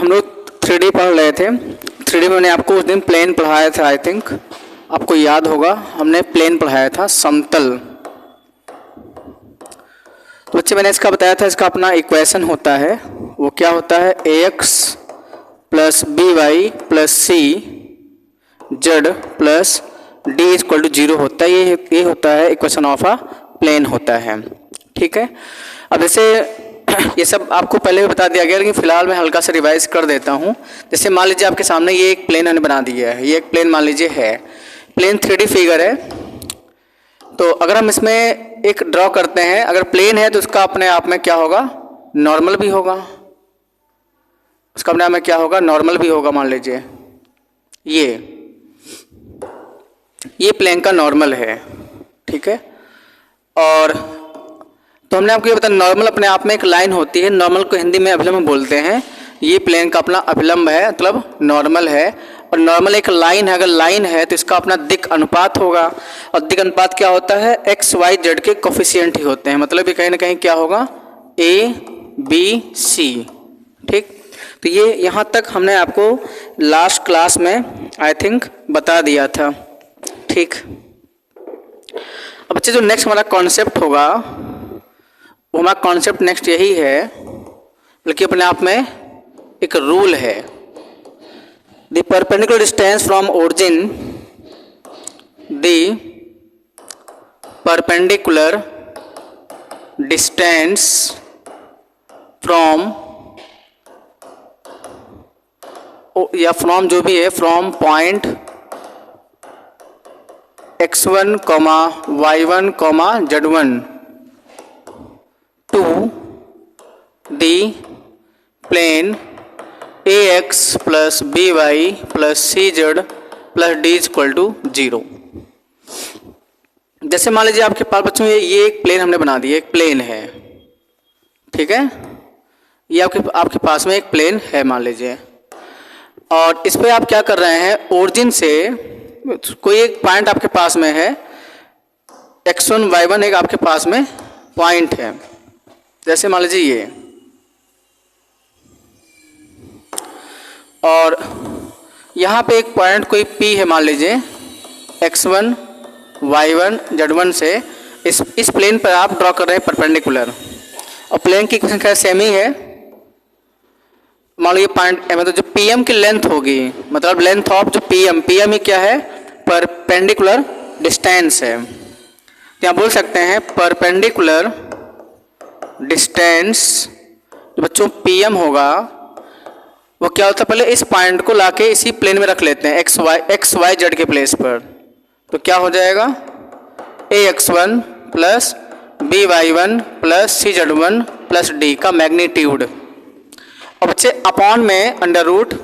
हम लोग 3D पढ़ रहे थे। 3D में मैंने आपको उस दिन प्लेन पढ़ाया था, आई थिंक आपको याद होगा, हमने प्लेन पढ़ाया था, समतल। तो बच्चे मैंने इसका बताया था, इसका अपना इक्वेशन होता है, वो क्या होता है, ax plus B Y plus C Z plus D equal to 0 होता है। ये होता है इक्वेशन ऑफ अ प्लेन होता है, ठीक है। अब जैसे ये सब आपको पहले भी बता दिया गया, लेकिन फिलहाल मैं हल्का सा रिवाइज कर देता हूँ। जैसे मान लीजिए आपके सामने ये एक प्लेन हमने बना दिया है, ये एक प्लेन मान लीजिए है, प्लेन 3D फिगर है। तो अगर हम इसमें एक ड्रॉ करते हैं, अगर प्लेन है तो उसका अपने आप में क्या होगा, नॉर्मल भी होगा, उसका अपने आप में क्या होगा, नॉर्मल भी होगा। मान लीजिए ये प्लेन का नॉर्मल है, ठीक है। और तो हमने आपको ये बताया, नॉर्मल अपने आप में एक लाइन होती है, नॉर्मल को हिंदी में अभिलंब बोलते हैं। ये प्लेन का अपना अभिलंब है, मतलब नॉर्मल है। और नॉर्मल एक लाइन है, अगर लाइन है तो इसका अपना दिक् अनुपात होगा। और दिक् अनुपात क्या होता है, एक्स वाई जेड के कोफिशिएंट ही होते हैं, मतलब ये कहीं ना कहीं क्या होगा, ए बी सी, ठीक। तो ये यहाँ तक हमने आपको लास्ट क्लास में आई थिंक बता दिया था, ठीक। अब बच्चे जो नेक्स्ट हमारा कॉन्सेप्ट होगा, वो हमारा कॉन्सेप्ट नेक्स्ट यही है, बल्कि अपने आप में एक रूल है। The perpendicular distance from origin, the perpendicular distance from, या फ्रॉम जो भी है, from point x1, y1, z1 to the plane ax plus by plus cz plus d equal to 0। जैसे मान लीजिए आपके पास बच्चों ये एक प्लेन हमने बना दिया, एक प्लेन है, ठीक है। ये आपके पास में एक प्लेन है मान लीजिए, और इस पर आप क्या कर रहे हैं, ओरिजिन से कोई एक पॉइंट आपके पास में है, x1 y1 एक आपके पास में पॉइंट है, जैसे मान लीजिए ये, और यहाँ पे एक पॉइंट कोई P है मान लीजिए, x1 y1 z1 से इस प्लेन पर आप ड्रॉ कर रहे हैं परपेंडिकुलर, और प्लेन की संख्या सेम ही है। मान लो ये पॉइंट मतलब जो PM की लेंथ होगी, मतलब लेंथ ऑफ जो PM ही क्या है, परपेंडिकुलर डिस्टेंस है। तो यहाँ बोल सकते हैं परपेंडिकुलर डिस्टेंस जो बच्चों PM होगा, वो क्या होता है, पहले इस पॉइंट को लाके इसी प्लेन में रख लेते हैं एक्स वाई जेड के प्लेस पर। तो क्या हो जाएगा, ax1 plus by1 plus cz1 plus d का मैग्नीट्यूड, और बच्चे अपॉन में under root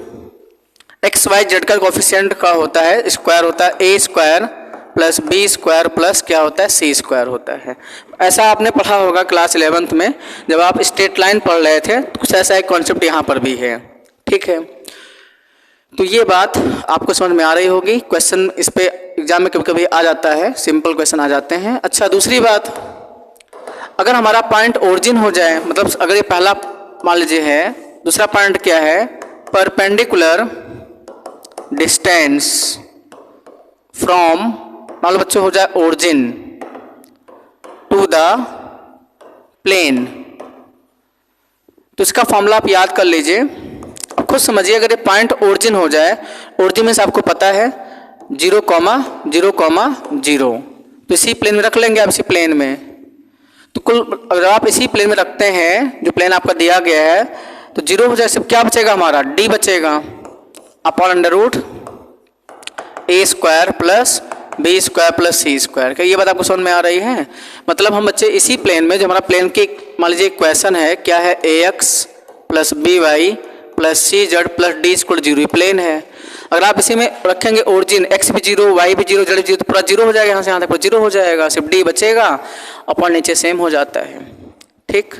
X Y Z का कोफिशिएंट का होता है, स्क्वायर होता है A square plus B square plus क्या होता है, सी स्क्वायर होता है। ऐसा आपने पढ़ा होगा क्लास 11th में जब आप स्ट्रेट लाइन पढ़ रहे थे, कुछ ऐसा एक कॉन्सेप्ट यहाँ पर भी है, ठीक है। तो ये बात आपको समझ में आ रही होगी। क्वेश्चन इस पे एग्जाम में कभी कभी आ जाता है, सिंपल क्वेश्चन आ जाते हैं। अच्छा, दूसरी बात, अगर हमारा पॉइंट ओरिजिन हो जाए, मतलब अगर ये पहला मान लीजिए है, दूसरा पॉइंट क्या है, परपेंडिकुलर डिस्टेंस फ्रॉम, मान लो बच्चों हो जाए ओरिजिन टू द प्लेन, तो इसका फॉर्मूला आप याद कर लीजिए। अब खुद समझिए, अगर ये पॉइंट ओरिजिन हो जाए, ओरिजिन में से आपको पता है 0, 0, तो इसी प्लेन में रख लेंगे आप, इसी प्लेन में। तो कुल अगर आप इसी प्लेन में रखते हैं, जो प्लेन आपका दिया गया है, तो 0 हो जाए, सिर्फ क्या बचेगा हमारा, d बचेगा, upon under root A square plus B square plus C square. क्या ये बात आपको समझ में आ रही है? मतलब हम बच्चे इसी प्लेन में, जो हमारा प्लेन की मान लीजिए इक्वेशन है, क्या है, ax plus B Y plus सी Z plus D equal 0, plane है। अगर आप इसी में रखेंगे ओरिजिन, x भी 0, y भी 0, z भी 0, तो पूरा 0 हो जाएगा, यहाँ से यहाँ तक पूरा 0 हो जाएगा, सिर्फ d बचेगा, अपॉन नीचे सेम हो जाता है, ठीक।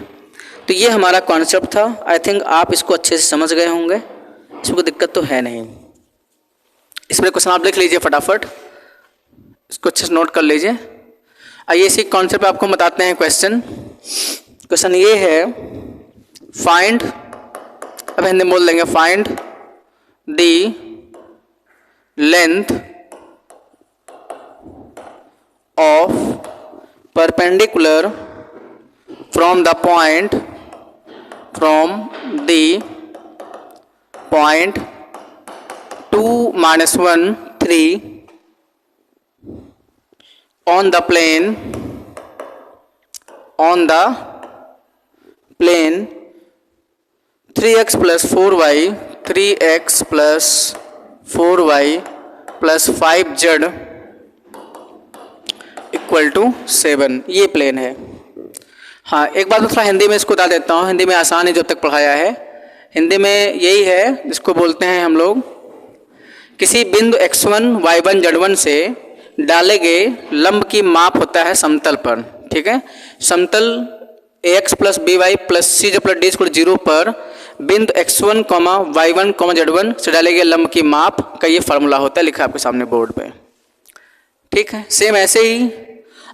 तो ये हमारा कॉन्सेप्ट था। आई थिंक आप इसको अच्छे से समझ गए होंगे, इसमें कोई दिक्कत तो है नहीं। इसमें क्वेश्चन आप लिख लीजिए फटाफट, इसको अच्छे से नोट कर लीजिए। आइए इसी कॉन्सेप्ट आपको बताते हैं क्वेश्चन। क्वेश्चन ये है, फाइंड अब हिंदी में बोल देंगे find the length of perpendicular from the point 2 minus 1 3 on the plane 3x plus 4y 3x plus 4y plus 5z equal to 7। ये प्लेन है। हाँ, एक बात थोड़ा हिंदी में इसको बता देता हूँ। हिंदी में आसान है, जब तक पढ़ाया है हिंदी में यही है, जिसको बोलते हैं हम लोग किसी बिंदु x1 y1 z1 से डाले गए लंब की माप होता है समतल पर। ठीक है, समतल ax plus B Y plus C जो प्लस डी इक्वल 0 पर बिंदु x1 y1 z1 से डाले गए लंब की माप का ये फार्मूला होता है, लिखा है आपके सामने बोर्ड पे। ठीक है, सेम ऐसे ही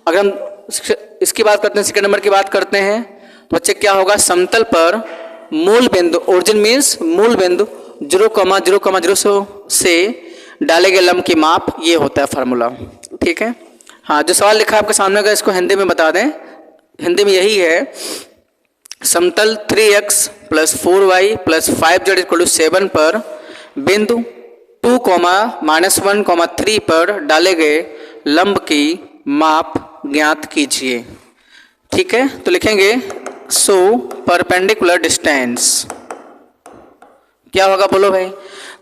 अगर हम इसकी बात करते हैं, सेकंड नंबर की बात करते हैं, तो बच्चे क्या होगा, समतल पर मूल बिंदु, ओरिजिन मीन्स मूल बिंदु 0,0,0 से डाले गए लंब की माप, ये होता है फार्मूला। ठीक है, हाँ, जो सवाल लिखा है आपके सामने का इसको हिंदी में बता दें। हिंदी में यही है, समतल 3x plus 4y plus 5z equal to 7 पर बिंदु 2, -1, 3 पर डाले गए लंब की माप ज्ञात कीजिए। ठीक है, तो लिखेंगे सो परपेंडिकुलर डिस्टेंस। क्या होगा बोलो भाई?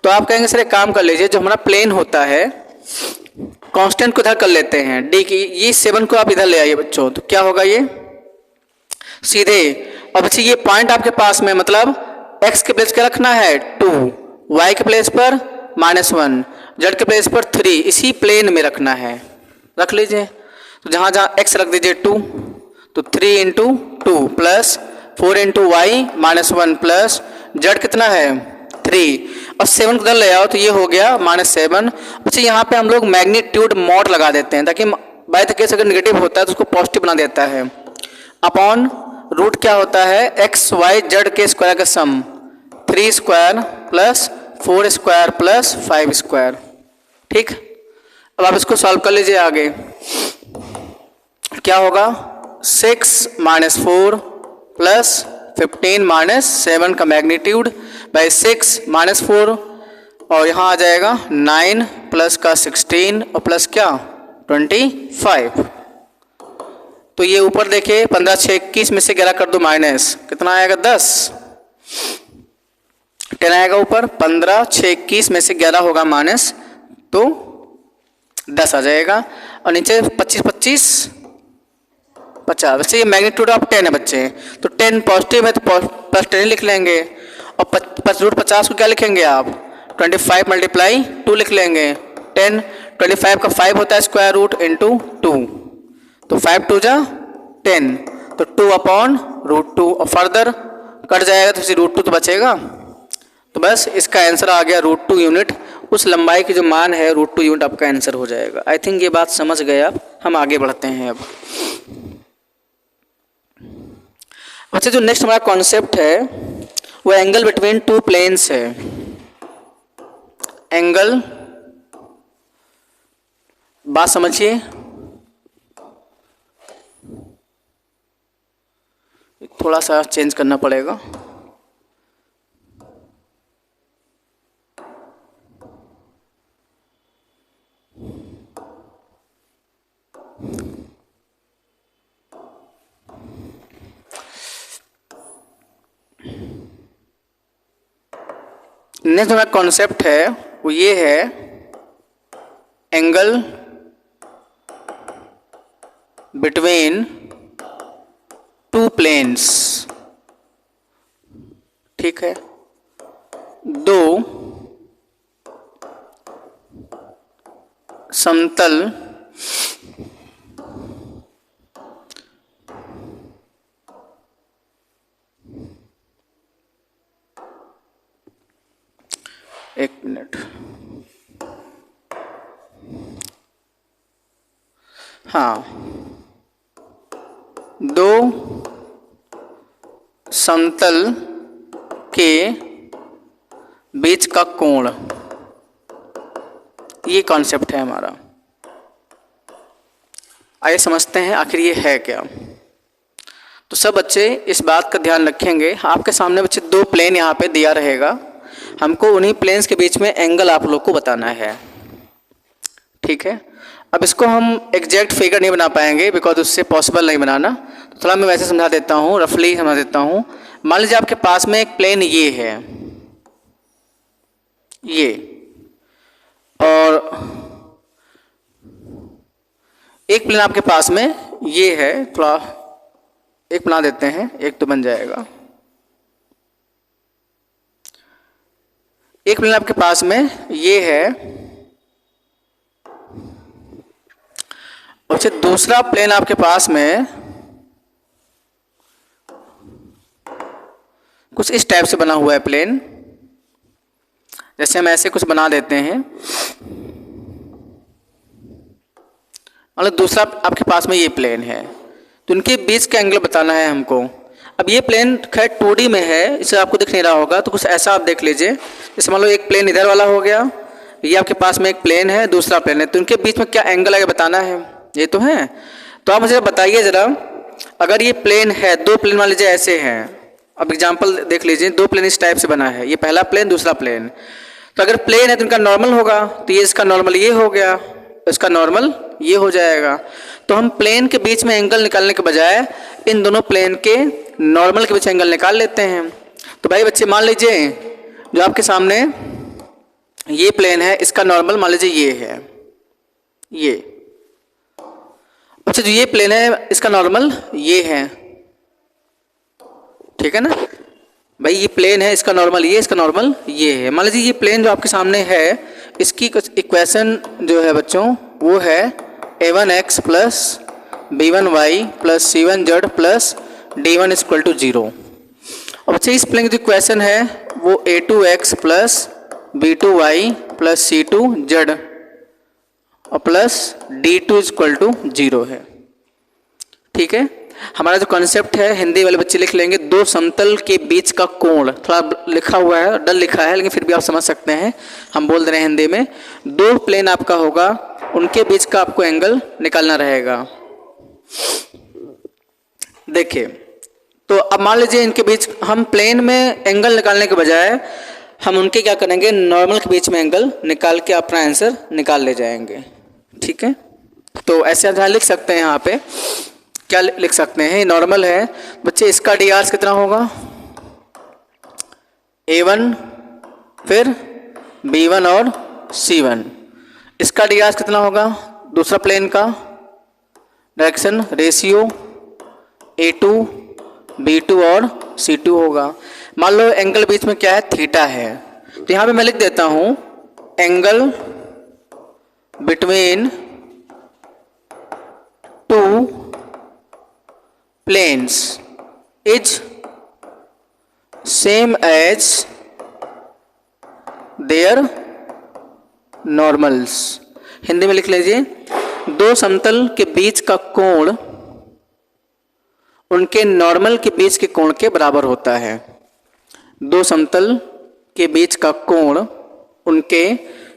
तो आप कहेंगे सर एक काम कर लीजिए, जो हमारा प्लेन होता है कांस्टेंट को इधर कर लेते हैं डी की, ये 7 को आप इधर ले आइए बच्चों, तो क्या होगा ये सीधे। अब बच्चे ये पॉइंट आपके पास में, मतलब x के प्लेस क्या रखना है 2, y के प्लेस पर -1, z के प्लेस पर 3, इसी प्लेन में रखना है, रख लीजिए। तो जहाँ जहाँ x रख दीजिए 2, तो 3 into 2 plus 4 into y -1 plus z कितना है 3, और 7 को इधर ले आओ तो ये हो गया -7। अच्छा, यहाँ पे हम लोग मैग्नीट्यूड मॉड लगा देते हैं, ताकि बाय द केस अगर नेगेटिव होता है तो उसको पॉजिटिव बना देता है। अपॉन रूट क्या होता है, एक्स वाई जेड के स्क्वायर का सम, 3 square plus 4 square plus 5 square. ठीक, अब आप इसको सॉल्व कर लीजिए आगे। क्या होगा 6 - 4 प्लस 15 - 7 का मैग्नीट्यूड बाई 6 - 4, और यहाँ आ जाएगा 9 प्लस का 16 और प्लस क्या 25। तो ये ऊपर देखिए 15 6 21 में से 11 कर दो माइनस, कितना आएगा 10, 10 आएगा ऊपर, 15 6 21 में से 11 होगा माइनस, तो 10 आ जाएगा, और नीचे 25 25 50। वैसे ये मैग्नीट्यूड ऑफ 10 है बच्चे, तो 10 पॉजिटिव है तो प्लस 10 लिख लेंगे, और रूट 50 को क्या लिखेंगे आप 25 × 2 लिख लेंगे। 10 25 का 5 होता है स्क्वायर रूट इंटू 2, तो 5 2 जा 10, तो 2/√2, और फर्दर कट जाएगा तो √2 तो बचेगा। तो बस इसका आंसर आ गया √2 यूनिट, उस लंबाई की जो मान है √2 यूनिट आपका आंसर हो जाएगा। आई थिंक ये बात समझ गए आप। हम आगे बढ़ते हैं अब। अच्छा, जो नेक्स्ट हमारा कॉन्सेप्ट है वो एंगल बिटवीन 2 प्लेन्स है। एंगल, बात समझिए, थोड़ा सा चेंज करना पड़ेगा। नेक्स्ट हमारा कॉन्सेप्ट है वो ये है एंगल बिटवीन 2 प्लेन्स। ठीक है, 2 समतल एक मिनट, हाँ, 2 समतल के बीच का कोण, ये कॉन्सेप्ट है हमारा। आइए समझते हैं आखिर ये है क्या। तो सब बच्चे इस बात का ध्यान रखेंगे, आपके सामने बच्चे दो प्लेन यहाँ पे दिया रहेगा, हमको उन्हीं प्लेन्स के बीच में एंगल आप लोग को बताना है, ठीक है। अब इसको हम एग्जैक्ट फिगर नहीं बना पाएंगे बिकॉज उससे पॉसिबल नहीं बनाना, तो थोड़ा मैं वैसे समझा देता हूँ, रफली समझा देता हूँ। मान लीजिए आपके पास में एक प्लेन ये है, ये, और एक प्लेन आपके पास में ये है, थोड़ा एक बना देते हैं, एक तो बन जाएगा। एक प्लेन आपके पास में ये है, और फिर दूसरा प्लेन आपके पास में कुछ इस टाइप से बना हुआ है प्लेन। जैसे हम ऐसे कुछ बना देते हैं, मतलब दूसरा आपके पास में ये प्लेन है, तो इनके बीच का एंगल बताना है हमको। अब ये प्लेन खैर 2D में है, इसे आपको दिख नहीं रहा होगा, तो कुछ ऐसा आप देख लीजिए। जैसे मान लो एक प्लेन इधर वाला हो गया, ये आपके पास में एक प्लेन है, दूसरा प्लेन है, तो इनके बीच में क्या एंगल है बताना है, ये तो है। तो आप मुझे बताइए ज़रा, अगर ये प्लेन है, दो प्लेन मान लीजिए ऐसे हैं, अब एग्जाम्पल देख लीजिए, दो प्लेन इस टाइप से बना है, ये पहला प्लेन दूसरा प्लेन, तो अगर प्लेन है तो इनका नॉर्मल होगा, तो ये इसका नॉर्मल ये हो गया, इसका नॉर्मल ये हो जाएगा। तो हम प्लेन के बीच में एंगल निकालने के बजाय इन दोनों प्लेन के नॉर्मल के बीच एंगल निकाल लेते हैं। तो भाई बच्चे मान लीजिए जो आपके सामने ये प्लेन है, इसका नॉर्मल मान लीजिए ये है, ये। अच्छा, जो ये प्लेन है इसका नॉर्मल ये है, ठीक है ना भाई, ये प्लेन है, इसका नॉर्मल ये, इसका नॉर्मल ये है। मान लीजिए ये प्लेन जो आपके सामने है, इसकी इक्वेशन जो है बच्चों वो है a1x plus b1y plus c1z plus d1 equal to 0। अब बच्चे इस प्लेन की जो इक्वेशन है वो a2x plus b2y plus c2z और प्लस d2 इक्वल टू 0 है, ठीक है। हमारा जो कॉन्सेप्ट है, हिंदी वाले बच्चे लिख लेंगे, दो समतल के बीच का कोण, थोड़ा लिखा हुआ है, डल लिखा है, लेकिन फिर भी आप समझ सकते हैं, हम बोल दे रहे हैं हिंदी में। दो प्लेन आपका होगा, उनके बीच का आपको एंगल निकालना रहेगा। देखिए, तो अब मान लीजिए इनके बीच हम प्लेन में एंगल निकालने के बजाय हम उनके क्या करेंगे, नॉर्मल के बीच में एंगल निकाल के अपना आंसर निकाल ले जाएंगे, ठीक है। तो ऐसे आप लिख सकते हैं, यहाँ पे क्या लिख सकते हैं, नॉर्मल है बच्चे, इसका डी आर कितना होगा, a1 फिर b1 और c1, इसका डी आर कितना होगा, दूसरा प्लेन का डायरेक्शन रेशियो a2 b2 और c2 होगा। मान लो एंगल बीच में क्या है, थीटा है, तो यहाँ पे मैं लिख देता हूँ angle between two planes is same as their normals। Hindi में लिख लीजिए, दो समतल के बीच का कोण उनके नॉर्मल के बीच के कोण के बराबर होता है। दो समतल के बीच का कोण उनके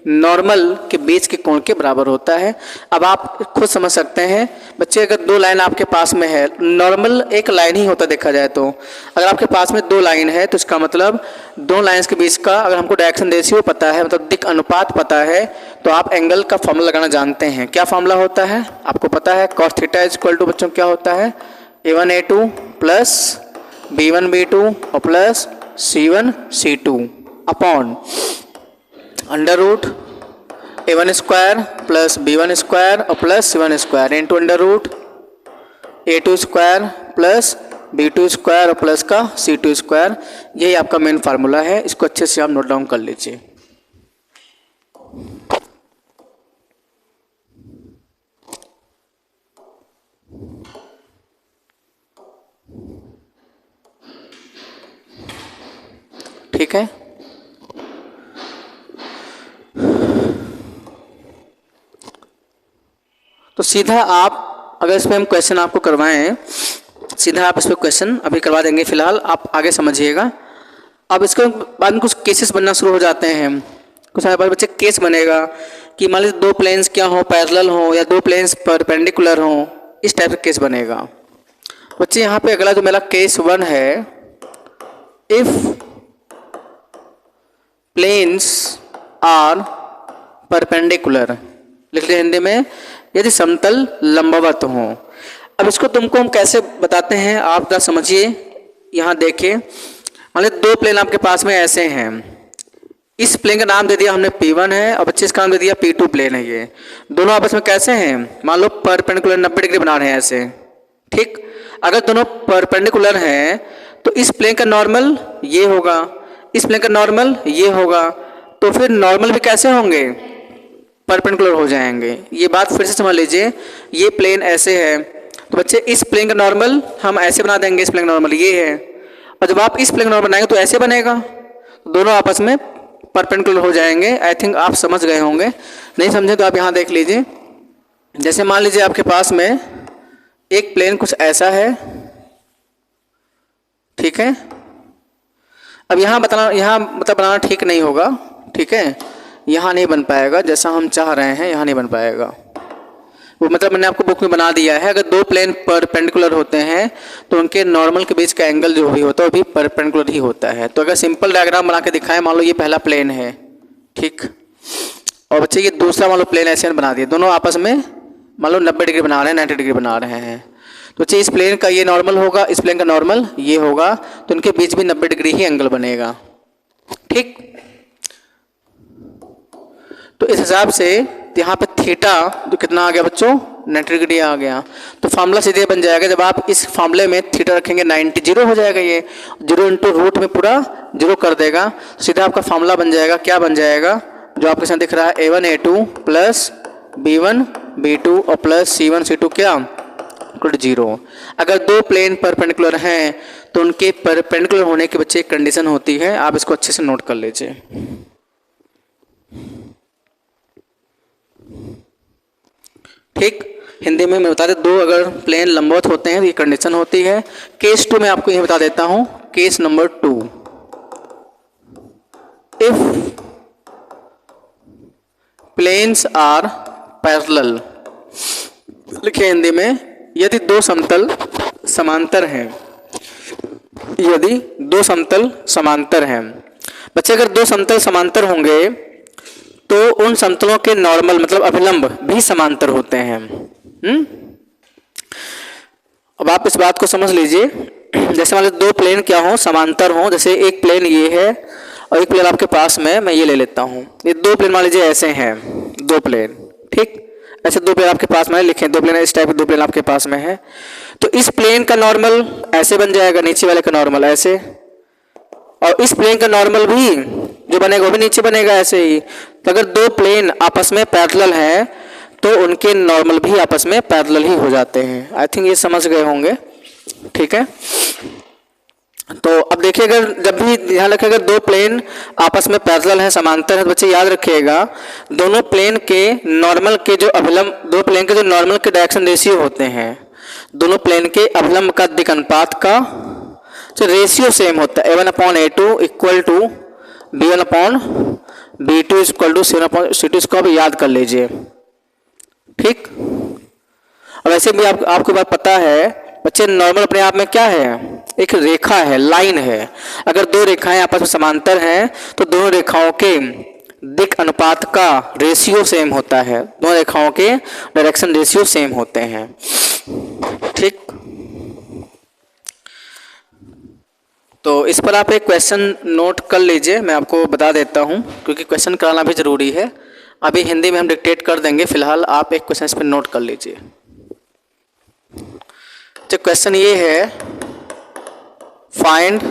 नॉर्मल के बीच के कोण के बराबर होता है। अब आप खुद समझ सकते हैं बच्चे, अगर दो लाइन आपके पास में है, नॉर्मल एक लाइन ही होता देखा जाए तो, अगर आपके पास में दो लाइन है तो इसका मतलब दो लाइंस के बीच का, अगर हमको डायरेक्शन रेशियो पता है, मतलब दिक् अनुपात पता है, तो आप एंगल का फॉर्मूला लगाना जानते हैं। क्या फॉर्मूला होता है आपको पता है, कॉस थीटा इक्वल टू बच्चों क्या होता है, a1 a2 plus b1 b2 और plus c1 c2 upon under root a1 square plus b1 square और plus c1 square into under root a2 square plus b2 square और plus का c2 square. यही आपका मेन फार्मूला है, इसको अच्छे से आप नोट डाउन कर लीजिए। ठीक है, तो सीधा आप अगर इस पर हम क्वेश्चन आपको करवाएं, सीधा आप इस पर क्वेश्चन अभी करवा देंगे, फिलहाल आप आगे समझिएगा। अब इसके बाद में कुछ केसेस बनना शुरू हो जाते हैं। कुछ हमारे पास बच्चे केस बनेगा कि मान लीजिए दो प्लेन्स क्या हो, पैरेलल हो, या दो प्लेन्स परपेंडिकुलर हो, इस टाइप का केस बनेगा। बच्चे यहाँ पे अगला जो मेरा केस 1 है, इफ प्लेन्स आर परपेंडिकुलर, लिख लिया हिंदी में, यदि समतल लंबवत हो। अब इसको तुमको हम कैसे बताते हैं, आप जरा समझिए। यहाँ देखिए, मान लीजिए दो प्लेन आपके पास में ऐसे हैं, इस प्लेन का नाम दे दिया हमने P1 है और बच्चे इसका नाम दे दिया P2 प्लेन है। ये दोनों आपस में कैसे हैं, मान लो परपेंडिकुलर 90 डिग्री बना रहे हैं ऐसे, ठीक। अगर दोनों परपेंडिकुलर हैं तो इस प्लेन का नॉर्मल ये होगा, इस प्लेन का नॉर्मल ये होगा, तो फिर नॉर्मल भी कैसे होंगे, परपेंडिकुलर हो जाएंगे। ये बात फिर से समझ लीजिए, ये प्लेन ऐसे है तो बच्चे इस प्लेन का नॉर्मल हम ऐसे बना देंगे, इस प्लेन का नॉर्मल ये है, और जब आप इस प्लेन का नॉर्मल बनाएंगे तो ऐसे बनेगा, दोनों आपस में परपेंडिकुलर हो जाएंगे। आई थिंक आप समझ गए होंगे, नहीं समझे तो आप यहाँ देख लीजिए। जैसे मान लीजिए आपके पास में एक प्लेन कुछ ऐसा है, ठीक है। अब यहाँ मतलब बनाना ठीक नहीं होगा, ठीक है, यहाँ नहीं बन पाएगा जैसा हम चाह रहे हैं, यहाँ नहीं बन पाएगा। वो मतलब मैंने आपको बुक में बना दिया है, अगर दो प्लेन परपेंडिकुलर होते हैं तो उनके नॉर्मल के बीच का एंगल जो भी होता है वो भी परपेंडिकुलर ही होता है। तो अगर सिंपल डायग्राम बना के दिखाएं, मान लो ये पहला प्लेन है, ठीक, और बच्चे ये दूसरा मान लो प्लेन ऐसे बना दिए, दोनों आपस में मान लो 90 डिग्री बना रहे हैं, 90 डिग्री बना रहे हैं, तो बच्चे इस प्लेन का ये नॉर्मल होगा, इस प्लेन का नॉर्मल ये होगा, तो इनके बीच भी 90 डिग्री ही एंगल बनेगा, ठीक। तो इस हिसाब से यहाँ पे थीटा तो कितना आ गया बच्चों, 90 डिग्री आ गया। तो फार्मूला सीधे बन जाएगा, जब आप इस फार्मूले में थीटा रखेंगे 90, जीरो हो जाएगा, ये 0 इंटू रूट में पूरा 0 कर देगा, सीधा आपका फार्मूला बन जाएगा। क्या बन जाएगा, जो आपके साथ दिख रहा है A1 A2 plus B1 B2 और प्लस C1 C2 क्या इक्वल टू 0। अगर दो प्लेन परपेंडिकुलर हैं तो उनके परपेंडिकुलर होने की बच्चे एक कंडीशन होती है, आप इसको अच्छे से नोट कर लीजिए, ठीक। हिंदी में मैं बता दें, दो अगर प्लेन लंबवत होते हैं तो ये कंडीशन होती है। केस 2 में आपको ये बता देता हूं, case number 2, if planes are parallel, लिखिए हिंदी में, यदि दो समतल समांतर हैं, यदि दो समतल समांतर हैं। बच्चे अगर दो समतल समांतर होंगे तो उन समतलों के नॉर्मल मतलब अभिलंब भी समांतर होते हैं। अब आप इस बात को समझ लीजिए, जैसे मान लीजिए दो प्लेन क्या हो, समांतर हो, जैसे एक प्लेन ये है और एक प्लेन आपके पास में, मैं ये ले लेता हूँ, ये दो प्लेन मान लीजिए ऐसे हैं, दो प्लेन, ठीक, ऐसे दो प्लेन आपके पास में लिखें, दो प्लेन इस टाइप के दो प्लेन आपके पास में है, तो इस प्लेन का नॉर्मल ऐसे बन जाएगा, नीचे वाले का नॉर्मल ऐसे, और इस प्लेन का नॉर्मल भी जो बनेगा वो भी नीचे बनेगा ऐसे ही। तो अगर दो प्लेन आपस में पैरेलल हैं तो उनके नॉर्मल भी आपस में पैरेलल ही हो जाते हैं। आई थिंक ये समझ गए होंगे, ठीक है। तो अब देखिए, अगर जब भी ध्यान रखें, अगर दो प्लेन आपस में पैरेलल हैं, समांतर है, तो बच्चे याद रखिएगा दोनों प्लेन के नॉर्मल के जो अभिलंब, दो प्लेन के जो नॉर्मल के डायरेक्शन रेशियो होते हैं, दोनों प्लेन के अभिलंब का दिक् अनुपात का जो रेशियो सेम होता है, A1/A2 equal to B1/B2 equal to C1/C2, इसको आप याद कर लीजिए, ठीक। और वैसे भी आपको बात पता है बच्चे, नॉर्मल अपने आप में क्या है, एक रेखा है, लाइन है। अगर दो रेखाएं आपस में समांतर हैं तो दोनों रेखाओं के दिक् अनुपात का रेशियो सेम होता है, दोनों रेखाओं के डायरेक्शन रेशियो सेम होते हैं, ठीक। तो इस पर आप एक क्वेश्चन नोट कर लीजिए, मैं आपको बता देता हूं, क्योंकि क्वेश्चन कराना भी ज़रूरी है। अभी हिंदी में हम डिक्टेट कर देंगे, फिलहाल आप एक क्वेश्चन इस पर नोट कर लीजिए। तो क्वेश्चन ये है, find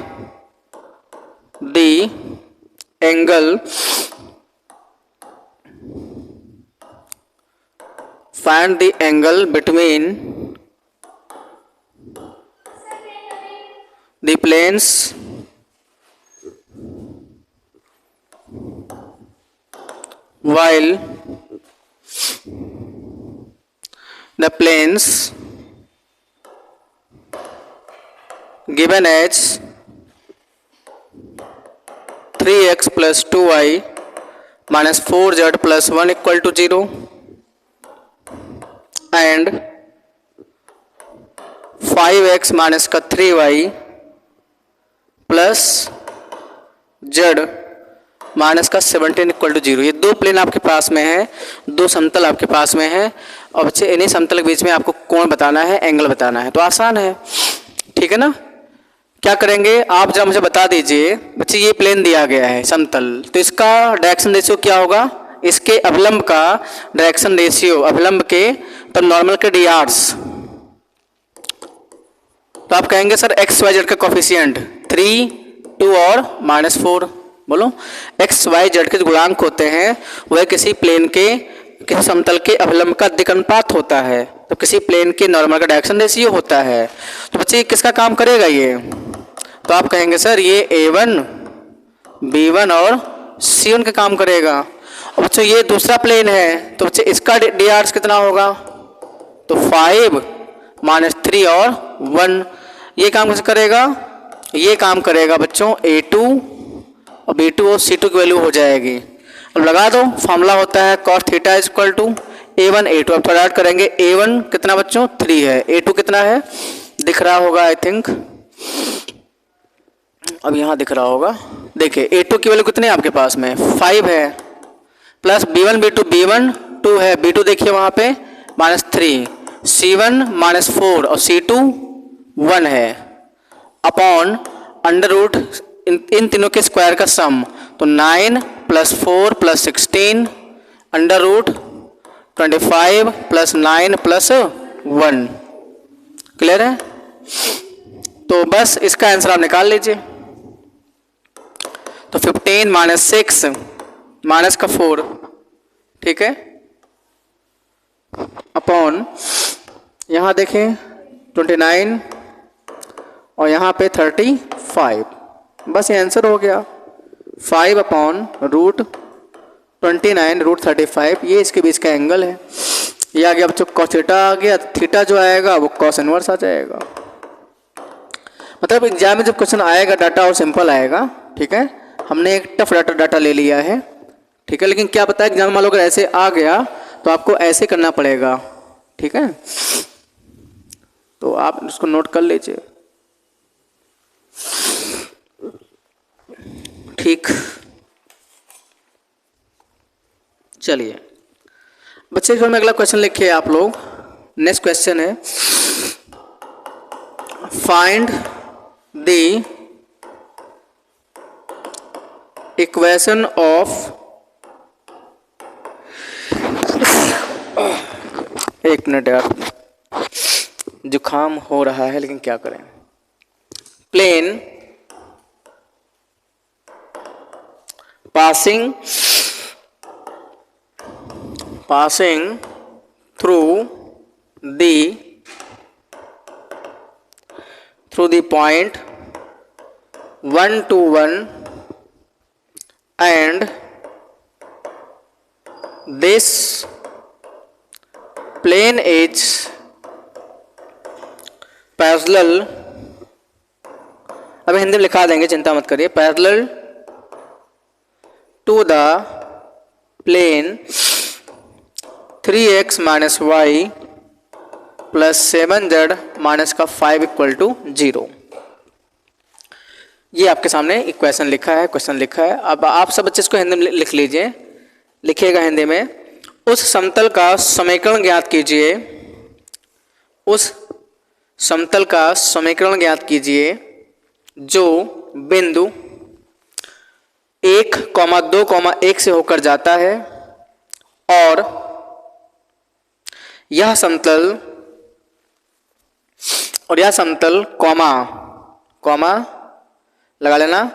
the angle, find the angle between the planes while the planes given as 3x plus 2y minus 4z plus 1 equal to 0 and 5x minus का 3y प्लस z माइनस का 17 equal to 0। ये दो plane आपके पास में है, दो समतल आपके पास में है, और बच्चे इन्हीं समतल के बीच में आपको कोण बताना है, एंगल बताना है। तो आसान है, ठीक है ना। क्या करेंगे आप जरा मुझे बता दीजिए बच्चे, ये प्लेन दिया गया है समतल, तो इसका डायरेक्शन रेशियो क्या होगा, इसके अवलंब का डायरेक्शन रेशियो, अवलंब के तो नॉर्मल के ड्rs। तो आप कहेंगे सर एक्स वाई जेड का कोफिशिएंट 3, 2 और -4। बोलो, एक्स वाई जेड के जो गुणांक होते हैं वह किसी प्लेन के, किसी समतल के अवलंब का दिक् अनुपात होता है, तो किसी प्लेन के नॉर्मल का डायरेक्शन रेशियो होता है। तो बच्चे किसका काम करेगा ये, तो आप कहेंगे सर ये A1, B1 और C1 का काम करेगा। और बच्चों ये दूसरा प्लेन है, तो बच्चे इसका ड्rs कितना होगा, तो 5 -3 और 1। ये काम कैसे करेगा, ये काम करेगा बच्चों A2 और B2 और C2 की वैल्यू हो जाएगी। अब लगा दो, फॉर्मूला होता है cos theta is equal to A1 A2। अब थोड़ा ऐड करेंगे, A1 कितना बच्चों 3 है, A2 कितना है दिख रहा होगा आई थिंक, अब यहाँ दिख रहा होगा, देखिए A2 की वैल्यू कितनी है आपके पास में 5 है, प्लस B1 B2, B1 2 है, B2 देखिए वहाँ पे -3, C1 -4 और C2 1 है, अपॉन अंडर रूट इन तीनों के स्क्वायर का सम, तो 9 + 4 + 16 अंडर रूट 25 + 9 + 1। क्लियर है। तो बस इसका आंसर आप निकाल लीजिए। तो 15 - 6 माइनस का 4, ठीक है, अपॉन यहाँ देखें 29 और यहाँ पे 35, बस ये आंसर हो गया। 5 अपॉन रूट 29 रूट 35, ये इसके बीच का एंगल है। ये आ गया बच्चों cos थीटा आ गया, थीटा जो आएगा वो cos इनवर्स आ जाएगा। मतलब एग्जाम में जब क्वेश्चन आएगा डाटा और सिंपल आएगा, ठीक है, हमने एक टफ डाटा ले लिया है, ठीक है, लेकिन क्या पता है एग्जाम मान लो अगर ऐसे आ गया तो आपको ऐसे करना पड़ेगा, ठीक है, तो आप उसको नोट कर लीजिए। ठीक, चलिए बच्चे फिर में अगला क्वेश्चन लिखिए आप लोग। नेक्स्ट क्वेश्चन है, फाइंड द इक्वेशन ऑफ, एक मिनट यार जुकाम हो रहा है लेकिन क्या करें, plane passing through the point 1 to 1 and this plane is parallel, अब हिंदी में लिखा देंगे चिंता मत करिए, parallel to the plane 3x - y plus 7z minus का 5 इक्वल टू 0। ये आपके सामने इक्वेशन लिखा है, क्वेश्चन लिखा है। अब आप सब बच्चे इसको हिंदी में लिख लीजिए, लिखिएगा हिंदी में। उस समतल का समीकरण ज्ञात कीजिए, उस समतल का समीकरण ज्ञात कीजिए जो बिंदु 1, 2, 1 से होकर जाता है और यह समतल कॉमा लगा लेना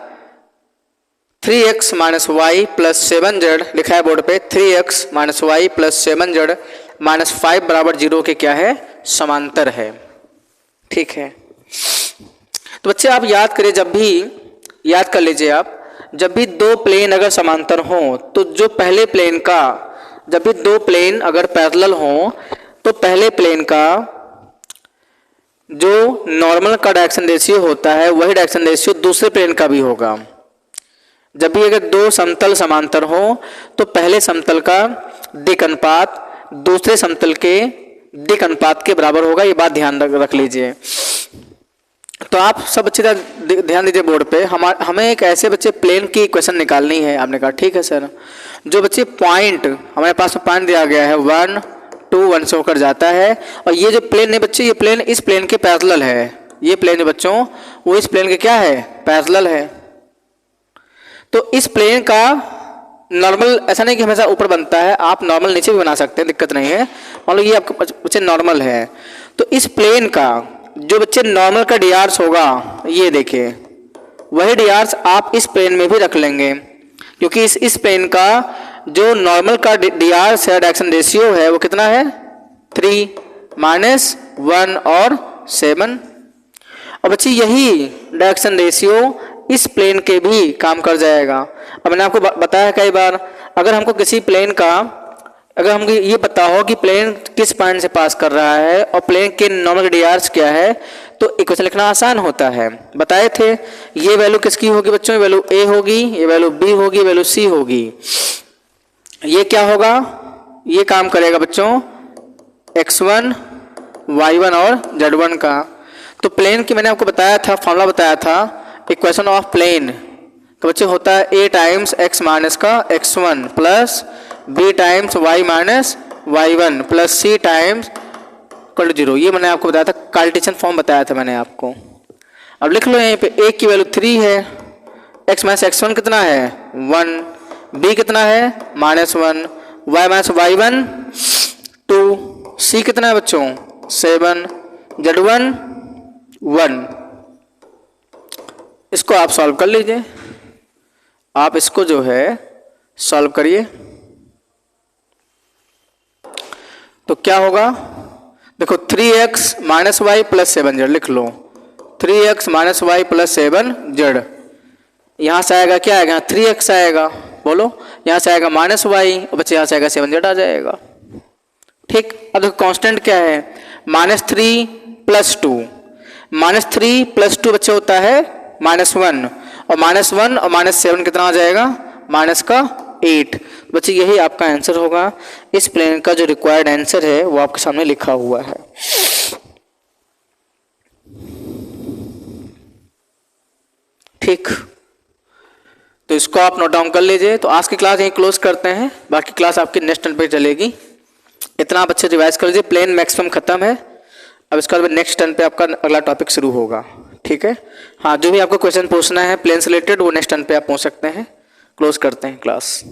3x - y प्लस 7z लिखा है बोर्ड पे, 3x - y plus 7z minus 5 बराबर 0 के क्या है, समांतर है। ठीक है, तो बच्चे आप याद करिए, जब भी याद कर लीजिए आप, जब भी दो प्लेन अगर समांतर हों तो जो पहले प्लेन का, जब भी दो प्लेन अगर पैरेलल हों तो पहले प्लेन का जो नॉर्मल का डायरेक्शन रेशियो होता है वही डायरेक्शन रेशियो दूसरे प्लेन का भी होगा। जब भी अगर दो समतल समांतर हो तो पहले समतल का दिक् अनुपात दूसरे समतल के दिक् अनुपात के बराबर होगा, ये बात ध्यान रख लीजिए। तो आप सब अच्छी तरह ध्यान दीजिए बोर्ड पे। हमें एक ऐसे बच्चे प्लेन की इक्वेशन निकालनी है। आपने कहा ठीक है सर, जो बच्चे पॉइंट हमारे पास में पॉइंट दिया गया है 1 2 1 से होकर जाता है, और ये जो प्लेन है बच्चे, ये प्लेन इस प्लेन के पैरेलल है। ये प्लेन है बच्चों, वो इस प्लेन के क्या है, पैरेलल है। तो इस प्लेन का नॉर्मल ऐसा नहीं कि हमेशा ऊपर बनता है, आप नॉर्मल नीचे भी बना सकते हैं, दिक्कत नहीं है। मान लो ये आपका बच्चे नॉर्मल है, तो इस प्लेन का जो बच्चे नॉर्मल का डियार्स होगा, ये देखिए वही डियार्स आप इस प्लेन में भी रख लेंगे, क्योंकि इस प्लेन का जो नॉर्मल का डियार्स है, डायरेक्शन रेशियो है, वो कितना है 3 -1 और 7। और बच्चे यही डायरेक्शन रेशियो इस प्लेन के भी काम कर जाएगा। अब मैंने आपको बताया कई बार, अगर हमको किसी प्लेन का, अगर हमको ये पता हो कि प्लेन किस पॉइंट से पास कर रहा है और प्लेन के नॉर्मल डियार्स क्या है, तो इक्वेशन लिखना आसान होता है। बताए थे ये वैल्यू किसकी होगी बच्चों, ये वैल्यू ए होगी, ये वैल्यू बी होगी, ये वैल्यू सी होगी। ये क्या होगा, ये काम करेगा बच्चों x1 y1 और z1 का। तो प्लेन की मैंने आपको बताया था, फॉर्मूला बताया था इक्वेशन ऑफ प्लेन। तो बच्चे होता है a टाइम्स x माइनस का x1 plus b times y minus y1 plus c times equal to 0। ये मैंने आपको बताया था, कार्टेशियन फॉर्म बताया था मैंने आपको। अब लिख लो यहाँ पे a की वैल्यू 3 है, x माइनस x1 कितना है 1, b कितना है -1, y माइनस y1 2, c कितना है बच्चों 7, z1 1। इसको आप सॉल्व कर लीजिए, आप इसको जो है सॉल्व करिए तो क्या होगा, देखो 3x minus Y plus 7z लिख लो, 3x minus Y plus 7z। यहाँ से आएगा क्या आएगा, 3x आएगा, बोलो यहाँ से आएगा -y और बच्चे यहाँ से आएगा 7z आ जाएगा। ठीक, अब देखो कांस्टेंट क्या है -3 + 2, -3 + 2 बच्चे होता है -1 और -1 और -7 कितना आ जाएगा -8। बच्चे यही आपका आंसर होगा। इस प्लेन का जो रिक्वायर्ड आंसर है वो आपके सामने लिखा हुआ है। ठीक, तो इसको आप नोट डाउन कर लीजिए। तो आज की क्लास यहीं क्लोज करते हैं, बाकी क्लास आपकी नेक्स्ट टर्न पे चलेगी। इतना आप अच्छे रिवाइज कर लीजिए। प्लेन मैक्सिमम खत्म है, अब इसके बाद नेक्स्ट टर्न पे आपका अगला टॉपिक शुरू होगा। ठीक है, हाँ जो भी आपको क्वेश्चन पूछना है प्लेन से रिलेटेड वो नेक्स्ट टर्न पे आप पूछ सकते हैं। क्लोज करते हैं क्लास।